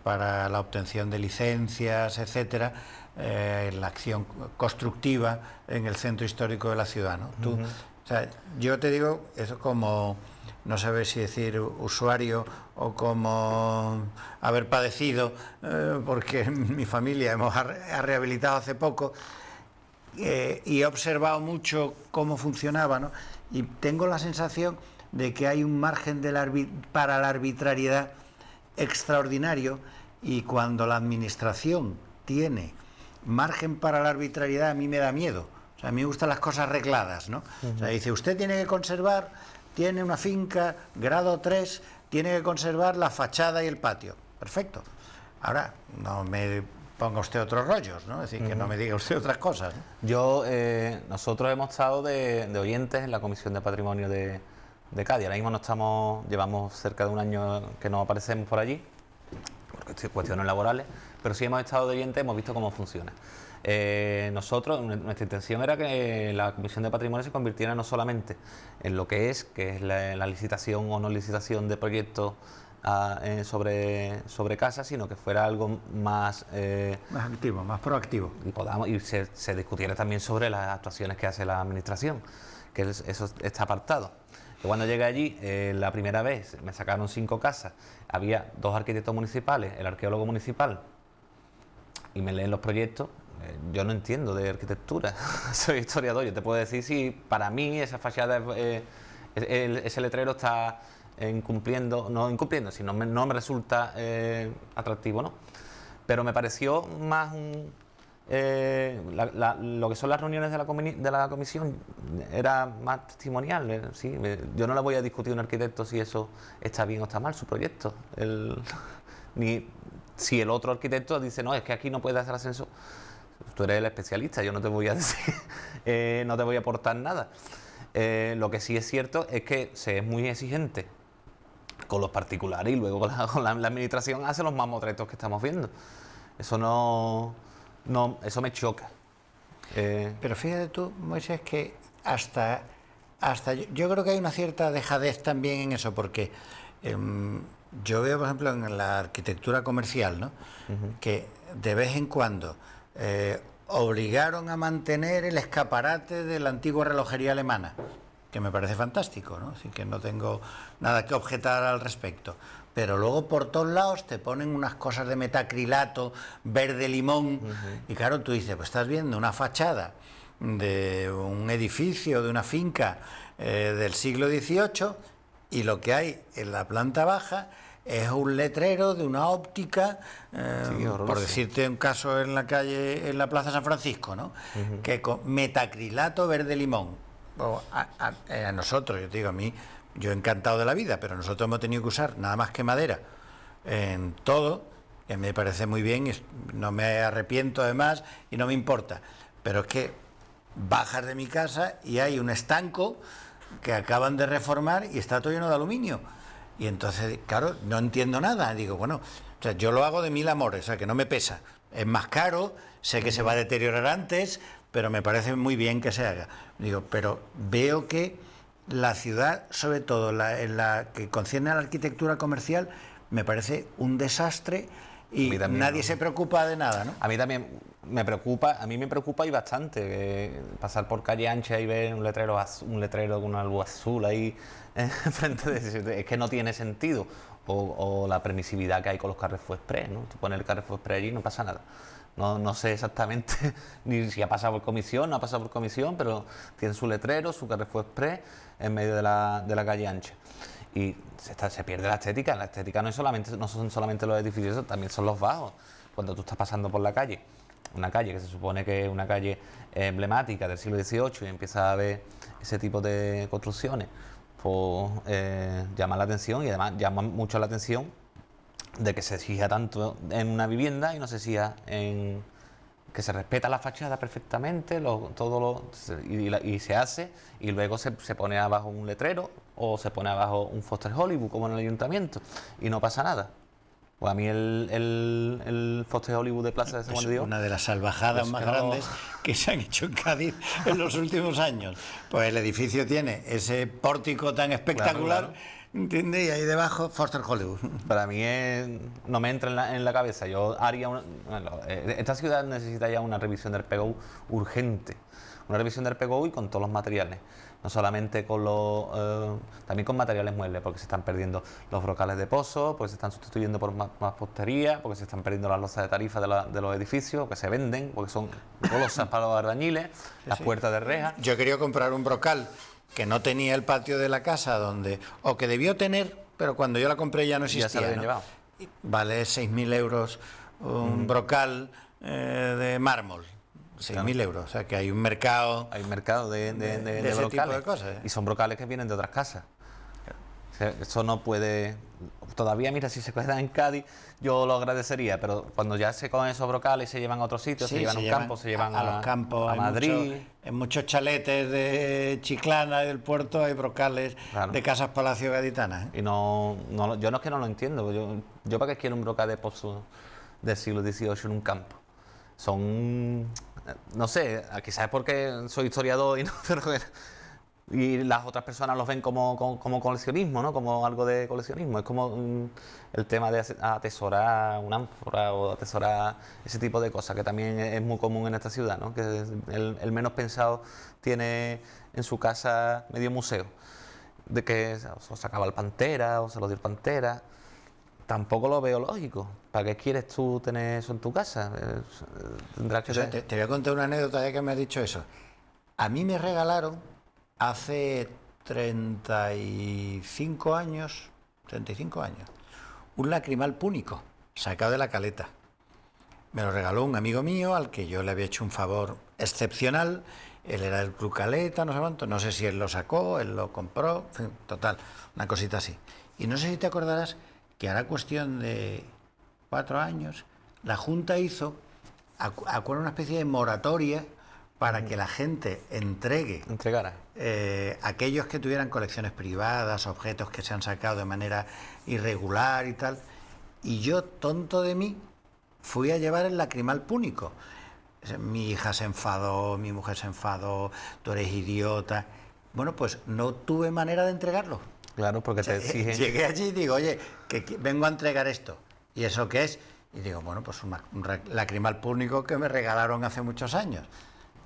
A: para la obtención de licencias, etcétera, la acción constructiva en el centro histórico de la ciudad, ¿no? O sea, yo te digo, eso como, no sabes si decir usuario o como haber padecido, porque mi familia ha rehabilitado hace poco y he observado mucho cómo funcionaba, ¿no? Y tengo la sensación de que hay un margen para la arbitrariedad extraordinario, y cuando la administración tiene margen para la arbitrariedad a mí me da miedo. O sea, a mí me gustan las cosas regladas, ¿no? O sea, dice, usted tiene que conservar, tiene una finca, grado 3, tiene que conservar la fachada y el patio. Perfecto. Ahora, no me ponga usted otros rollos, ¿no? Es decir, que no me diga usted otras cosas, ¿no?
B: Nosotros hemos estado de oyentes en la Comisión de Patrimonio de Cádiz. Ahora mismo no estamos, llevamos cerca de un año que no aparecemos por allí, por cuestiones laborales, pero sí hemos estado de oyentes, hemos visto cómo funciona. Nosotros, nuestra intención era que la Comisión de Patrimonio se convirtiera no solamente en lo que es la licitación o no licitación de proyectos sobre casas, sino que fuera algo más
A: más activo, más proactivo.
B: Y se discutiera también sobre las actuaciones que hace la Administración, que eso está apartado. Yo cuando llegué allí, la primera vez me sacaron 5 casas, había 2 arquitectos municipales, el arqueólogo municipal, y me leen los proyectos. Yo no entiendo de arquitectura, soy historiador. Yo te puedo decir si para mí esa fachada, ese letrero está no incumpliendo, sino no me resulta atractivo, ¿no? Pero me pareció más lo que son las reuniones de la comisión era más testimonial, ¿sí? Yo no le voy a discutir a un arquitecto si eso está bien o está mal, su proyecto. Ni si el otro arquitecto dice, no, es que aquí no puedes hacer ascenso. Tú eres el especialista, yo no te voy a decir, no te voy a aportar nada. Lo que sí es cierto es que se es muy exigente con los particulares y luego con la administración hace los mamotretos que estamos viendo. Eso eso me choca.
A: Pero fíjate tú, Moisés, que hasta yo creo que hay una cierta dejadez también en eso, porque yo veo, por ejemplo, en la arquitectura comercial, ¿no? Que de vez en cuando obligaron a mantener el escaparate de la antigua relojería alemana, que me parece fantástico, ¿no? Así que no tengo nada que objetar al respecto. Pero luego por todos lados te ponen unas cosas de metacrilato, verde limón, y claro, tú dices, pues estás viendo una fachada de un edificio, de una finca del siglo XVIII, y lo que hay en la planta baja es un letrero de una óptica, por decirte un caso en la calle, en la Plaza San Francisco, ¿no? Que con metacrilato verde limón. A nosotros, yo te digo, a mí, yo encantado de la vida, pero nosotros hemos tenido que usar nada más que madera en todo, que me parece muy bien, y no me arrepiento además y no me importa. Pero es que bajas de mi casa y hay un estanco que acaban de reformar y está todo lleno de aluminio. Y entonces, claro, no entiendo nada. Digo, bueno, o sea, yo lo hago de 1000 amores, o sea, que no me pesa. Es más caro, sé que se va a deteriorar antes, pero me parece muy bien que se haga. Digo, pero veo que la ciudad, sobre todo en la que concierne a la arquitectura comercial, me parece un desastre y nadie se preocupa de nada, ¿no?
B: A mí también me preocupa, y bastante, pasar por calle ancha y ver un letrero con algo azul ahí frente de... Es que no tiene sentido. O la permisividad que hay con los Carrefour Express, ¿no? Tú pones el Carrefour Express allí y no pasa nada. No sé exactamente ni si ha pasado por comisión, no ha pasado por comisión, pero tiene su letrero, su Carrefour Express en medio de la calle ancha. Y se pierde la estética. La estética no son solamente los edificios, también son los bajos. Cuando tú estás pasando por la calle, una calle que se supone que es una calle emblemática del siglo XVIII, y empiezas a ver ese tipo de construcciones, pues llama la atención, y además llama mucho la atención de que se exija tanto en una vivienda y no se exija en que se respeta la fachada perfectamente, y se hace, y luego se pone abajo un letrero o se pone abajo un Foster Hollywood como en el ayuntamiento y no pasa nada. Pues a mí el Foster Hollywood de Plaza de San Juan de Dios,
A: una de las salvajadas más grandes que se han hecho en Cádiz en los últimos años. Pues el edificio tiene ese pórtico tan espectacular, claro. ¿Entiendes? Y ahí debajo Foster Hollywood.
B: Para mí no me entra en la cabeza. Yo haría esta ciudad necesita ya una revisión del PGU urgente. Una revisión del PGU y con todos los materiales. No solamente también con materiales muebles, porque se están perdiendo los brocales de pozo, porque se están sustituyendo por más postería, porque se están perdiendo las losas de tarifa de los edificios, que se venden, porque son golosas para los albañiles, las puertas de reja.
A: Yo quería comprar un brocal que no tenía el patio de la casa, o que debió tener, pero cuando yo la compré ya no existía.
B: Ya se lo habían llevado.
A: Vale 6.000 euros un brocal de mármol. 6.000 euros. O sea, que hay un mercado...
B: Hay un mercado de
A: ese
B: brocales.
A: tipo de cosas.
B: Y son brocales que vienen de otras casas. O sea, eso no puede... Todavía, mira, si se quedan en Cádiz, yo lo agradecería, pero cuando ya se cogen esos brocales y se llevan a otros sitios,
A: Sí,
B: se llevan a un campo, se llevan
A: a los campos,
B: a Madrid...
A: En muchos chaletes de Chiclana y del puerto hay brocales de casas palacio gaditanas.
B: Y yo no es que no lo entiendo. Yo para qué quiero un brocal de pozo del siglo XVIII en un campo. Son... No sé, quizás es porque soy historiador y no... Y las otras personas los ven como coleccionismo, ¿no? Como algo de coleccionismo. Es como el tema de atesorar una ánfora o atesorar ese tipo de cosas, que también es muy común en esta ciudad, ¿no? Que el menos pensado tiene en su casa medio museo. De que o se acaba el Pantera o se lo dio el Pantera. Tampoco lo veo lógico. ¿Para qué quieres tú tener eso en tu casa? Tendrás que...
A: Te voy a contar una anécdota ya que me has dicho eso. A mí me regalaron hace 35 años, un lacrimal púnico, sacado de la Caleta. Me lo regaló un amigo mío al que yo le había hecho un favor excepcional. Él era del Club Caleta, no sé cuánto, no sé si él lo sacó, él lo compró, en fin, total, una cosita así. Y no sé si te acordarás que hará cuestión de 4 años, la Junta hizo una especie de moratoria para que la gente
B: entregara
A: aquellos que tuvieran colecciones privadas, objetos que se han sacado de manera irregular y tal. Y yo, tonto de mí, fui a llevar el lacrimal púnico. Mi hija se enfadó, mi mujer se enfadó, tú eres idiota. Bueno, pues no tuve manera de entregarlo.
B: Claro, porque te exigen...
A: Llegué allí y digo, oye, que vengo a entregar esto. ¿Y eso qué es? Y digo, bueno, pues un lacrimal púnico que me regalaron hace muchos años.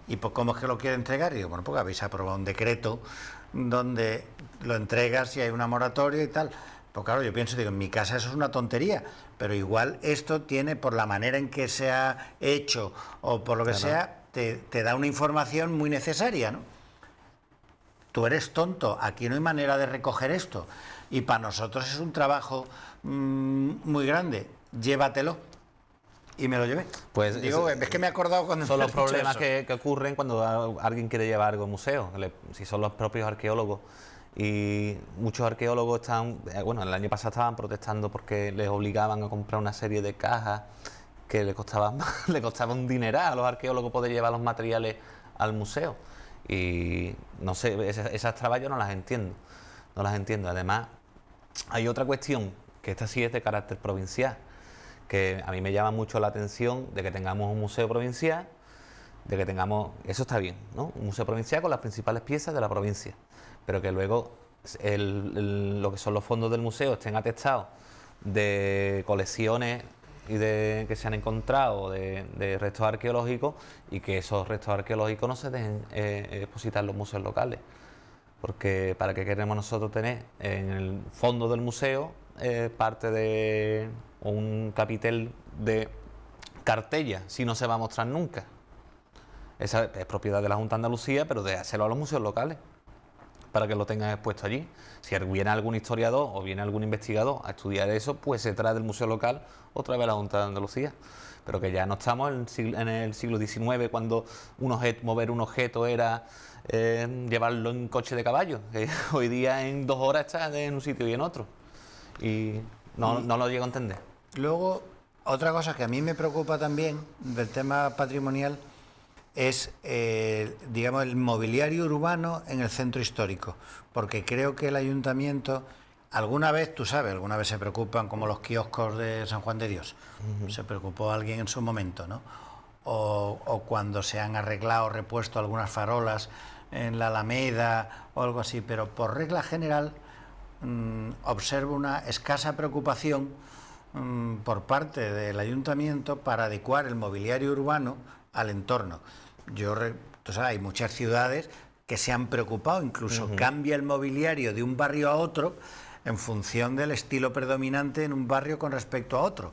A: ¿Y pues cómo es que lo quiere entregar? Y digo, bueno, porque habéis aprobado un decreto donde lo entregas si hay una moratoria y tal. Pues claro, yo pienso, digo, en mi casa eso es una tontería, pero igual esto tiene, por la manera en que se ha hecho o por lo que sea, te da una información muy necesaria, ¿no? Tú eres tonto, aquí no hay manera de recoger esto. Y para nosotros es un trabajo muy grande, llévatelo. Y me lo llevé.
B: Pues
A: digo, es que me he acordado cuando...
B: Son los problemas que ocurren cuando alguien quiere llevar algo al museo, si son los propios arqueólogos. Y muchos arqueólogos están, bueno, el año pasado estaban protestando porque les obligaban a comprar una serie de cajas que le costaba un dineral a los arqueólogos poder llevar los materiales al museo. Y no sé, esas trabas yo no las entiendo. Además, hay otra cuestión, que esta sí es de carácter provincial, que a mí me llama mucho la atención de que tengamos un museo provincial, de que tengamos, eso está bien, ¿no? Un museo provincial con las principales piezas de la provincia, pero que luego lo que son los fondos del museo estén atestados de colecciones que se han encontrado de restos arqueológicos y que esos restos arqueológicos no se dejen expositar en los museos locales. Porque ¿para qué queremos nosotros tener en el fondo del museo parte de un capitel de cartella si no se va a mostrar nunca? Esa es propiedad de la Junta de Andalucía, pero de hacerlo a los museos locales para que lo tengan expuesto allí. Si viene algún historiador o viene algún investigador a estudiar eso, pues se trae del museo local otra vez a la Junta de Andalucía. Pero que ya no estamos en el siglo XIX, cuando mover un objeto era llevarlo en coche de caballo, que hoy día en 2 horas está en un sitio y en otro. Y no lo llego a entender.
A: Luego, otra cosa que a mí me preocupa también del tema patrimonial es, digamos, el mobiliario urbano en el centro histórico, porque creo que el ayuntamiento, alguna vez se preocupan, como los kioscos de San Juan de Dios, se preocupó alguien en su momento, ¿no? O cuando se han arreglado o repuesto algunas farolas en la Alameda o algo así, pero por regla general observo una escasa preocupación por parte del ayuntamiento para adecuar el mobiliario urbano al entorno. Tú sabes, hay muchas ciudades que se han preocupado, incluso cambia el mobiliario de un barrio a otro en función del estilo predominante en un barrio con respecto a otro.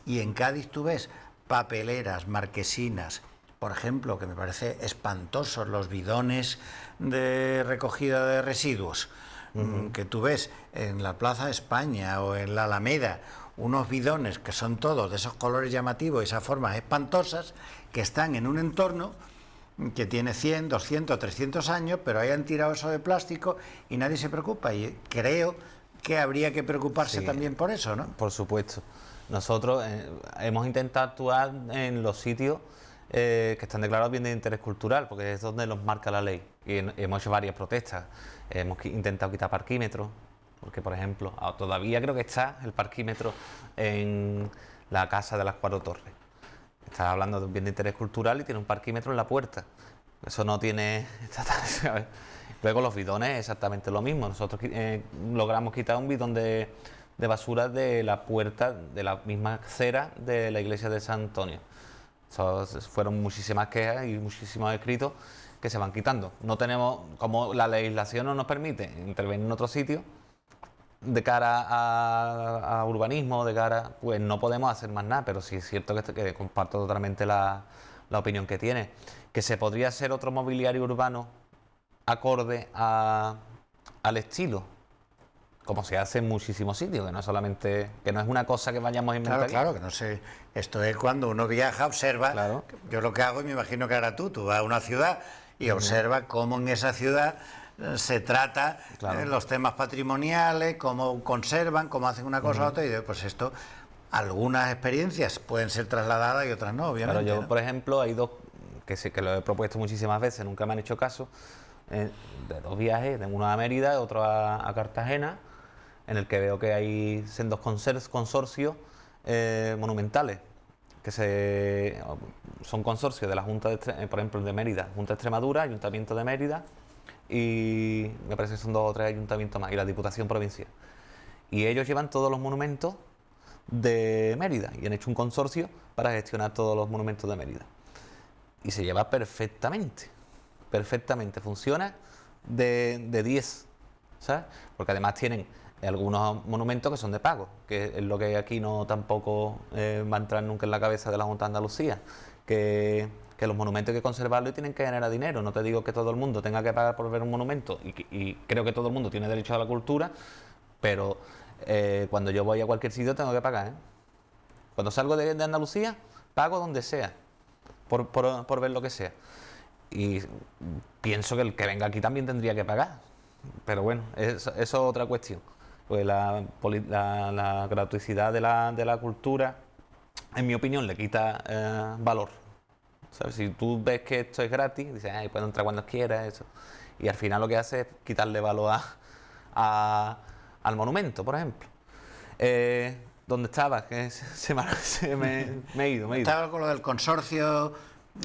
A: Y en Cádiz tú ves papeleras, marquesinas, por ejemplo, que me parece espantosos los bidones de recogida de residuos, que tú ves en la Plaza de España o en la Alameda unos bidones que son todos de esos colores llamativos y esas formas espantosas, que están en un entorno que tiene 100, 200, 300 años, pero hayan tirado eso de plástico y nadie se preocupa. Y creo que habría que preocuparse también por eso, ¿no?
B: Por supuesto. Nosotros hemos intentado actuar en los sitios que están declarados bien de interés cultural, porque es donde los marca la ley. Y hemos hecho varias protestas. Hemos intentado quitar parquímetros, porque, por ejemplo, todavía creo que está el parquímetro en la Casa de las Cuatro Torres. Estás hablando de un bien de interés cultural y tiene un parquímetro en la puerta. Eso no tiene... ¿sabes? Luego los bidones, exactamente lo mismo. Nosotros logramos quitar un bidón de basura de la puerta de la misma acera de la iglesia de San Antonio. Fueron muchísimas quejas y muchísimos escritos que se van quitando. No tenemos, como la legislación no nos permite intervenir en otro sitio, de cara a urbanismo, de cara, pues no podemos hacer más nada, pero sí es cierto que comparto totalmente la opinión que tiene, que se podría hacer otro mobiliario urbano acorde al estilo, como se hace en muchísimos sitios, que no es solamente, que no es una cosa que vayamos a inventar.
A: Claro, que no sé, esto es cuando uno viaja, observa,
B: claro.
A: Yo lo que hago, y me imagino que harás tú vas a una ciudad y observa cómo en esa ciudad se trata los temas patrimoniales, cómo conservan, cómo hacen una cosa u otra, y pues esto, algunas experiencias pueden ser trasladadas y otras no, obviamente.
B: Claro, yo,
A: ¿no?
B: por ejemplo, hay dos que lo he propuesto muchísimas veces, nunca me han hecho caso, de dos viajes, uno a Mérida y otro a Cartagena, en el que veo que hay sendos consorcios monumentales, que son consorcios de la Junta, por ejemplo, de Mérida, Junta de Extremadura, Ayuntamiento de Mérida, y me parece que son 2 o 3 ayuntamientos más, y la Diputación Provincial. Y ellos llevan todos los monumentos de Mérida, y han hecho un consorcio para gestionar todos los monumentos de Mérida. Y se lleva perfectamente, funciona de 10, ¿sabes? Porque además tienen algunos monumentos que son de pago, que es lo que aquí no tampoco va a entrar nunca en la cabeza de la Junta de Andalucía, que los monumentos hay que conservarlos y tienen que generar dinero. No te digo que todo el mundo tenga que pagar por ver un monumento, y creo que todo el mundo tiene derecho a la cultura, pero cuando yo voy a cualquier sitio tengo que pagar, ¿eh? Cuando salgo de Andalucía, pago donde sea, por ver lo que sea. Y pienso que el que venga aquí también tendría que pagar, pero bueno, eso es otra cuestión. Pues la gratuidad de la cultura, en mi opinión, le quita valor. ¿Sabes? Si tú ves que esto es gratis, dices, ay, puedo entrar cuando quieras, eso. Y al final lo que hace es quitarle valor al monumento, por ejemplo. ¿Dónde estabas? Que me he ido.
A: Estaba con lo del consorcio.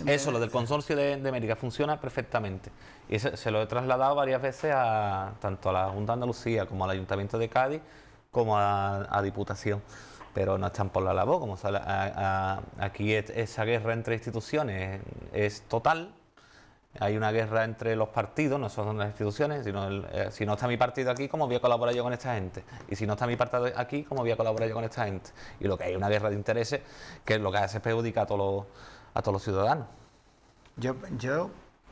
B: Eso, lo del consorcio de Mérida funciona perfectamente. Y se lo he trasladado varias veces tanto a la Junta de Andalucía como al Ayuntamiento de Cádiz, como a Diputación. Pero no están por la labor, como aquí esa guerra entre instituciones es total. Hay una guerra entre los partidos, no son las instituciones, sino si no está mi partido aquí, ¿cómo voy a colaborar yo con esta gente? Y si no está mi partido aquí, ¿cómo voy a colaborar yo con esta gente? Y lo que hay es una guerra de intereses, que lo que hace es perjudicar a todos los ciudadanos.
A: Yo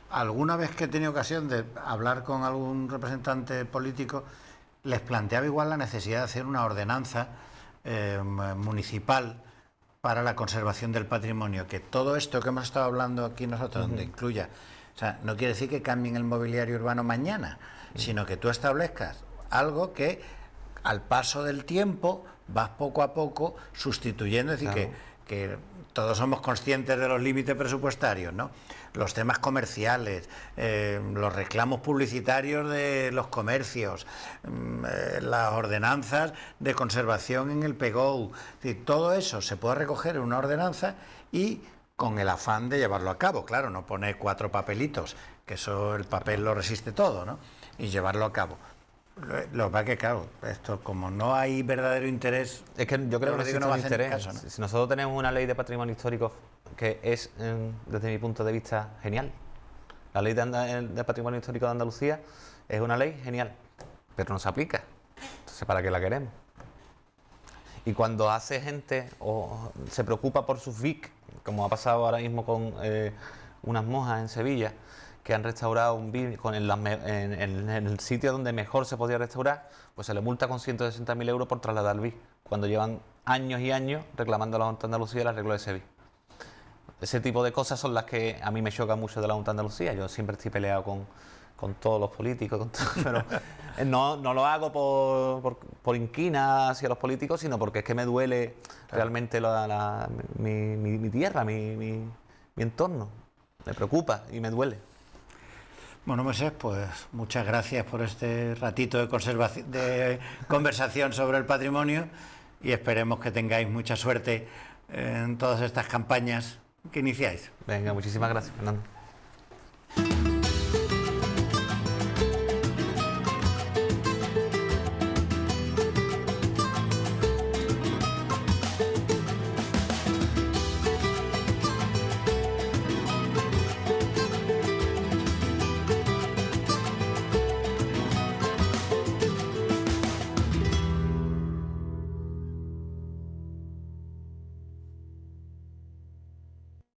A: alguna vez que he tenido ocasión de hablar con algún representante político, les planteaba igual la necesidad de hacer una ordenanza municipal para la conservación del patrimonio, que todo esto que hemos estado hablando aquí nosotros, donde incluya, o sea, no quiere decir que cambien el mobiliario urbano mañana, sino que tú establezcas algo que al paso del tiempo vas poco a poco sustituyendo, es decir, que todos somos conscientes de los límites presupuestarios, ¿no? Los temas comerciales, los reclamos publicitarios de los comercios, las ordenanzas de conservación en el PGO, es decir, todo eso se puede recoger en una ordenanza y con el afán de llevarlo a cabo. Claro, no poner 4 papelitos, que eso el papel lo resiste todo, ¿no? Y llevarlo a cabo. Lo que pasa es que, claro, esto como no hay verdadero interés...
B: Es que yo creo que no va a interés.
A: Caso, ¿no?
B: Si nosotros tenemos una ley de patrimonio histórico que es, desde mi punto de vista, genial. La ley de patrimonio histórico de Andalucía es una ley genial, pero no se aplica. Entonces, ¿para qué la queremos? Y cuando hace gente o se preocupa por sus VIC, como ha pasado ahora mismo con unas monjas en Sevilla, que han restaurado un BIM en el sitio donde mejor se podía restaurar, pues se le multa con 160.000 euros por trasladar el BIM, cuando llevan años y años reclamando a la Junta de Andalucía el arreglo de Sevilla. Ese tipo de cosas son las que a mí me chocan mucho de la Junta de Andalucía. Yo siempre estoy peleado con todos los políticos, pero no lo hago por inquina hacia los políticos, sino porque es que me duele realmente mi tierra, mi entorno. Me preocupa y me duele.
A: Bueno, Moisés, pues muchas gracias por este ratito de conversación sobre el patrimonio y esperemos que tengáis mucha suerte en todas estas campañas que iniciáis.
B: Venga, muchísimas gracias, Fernando.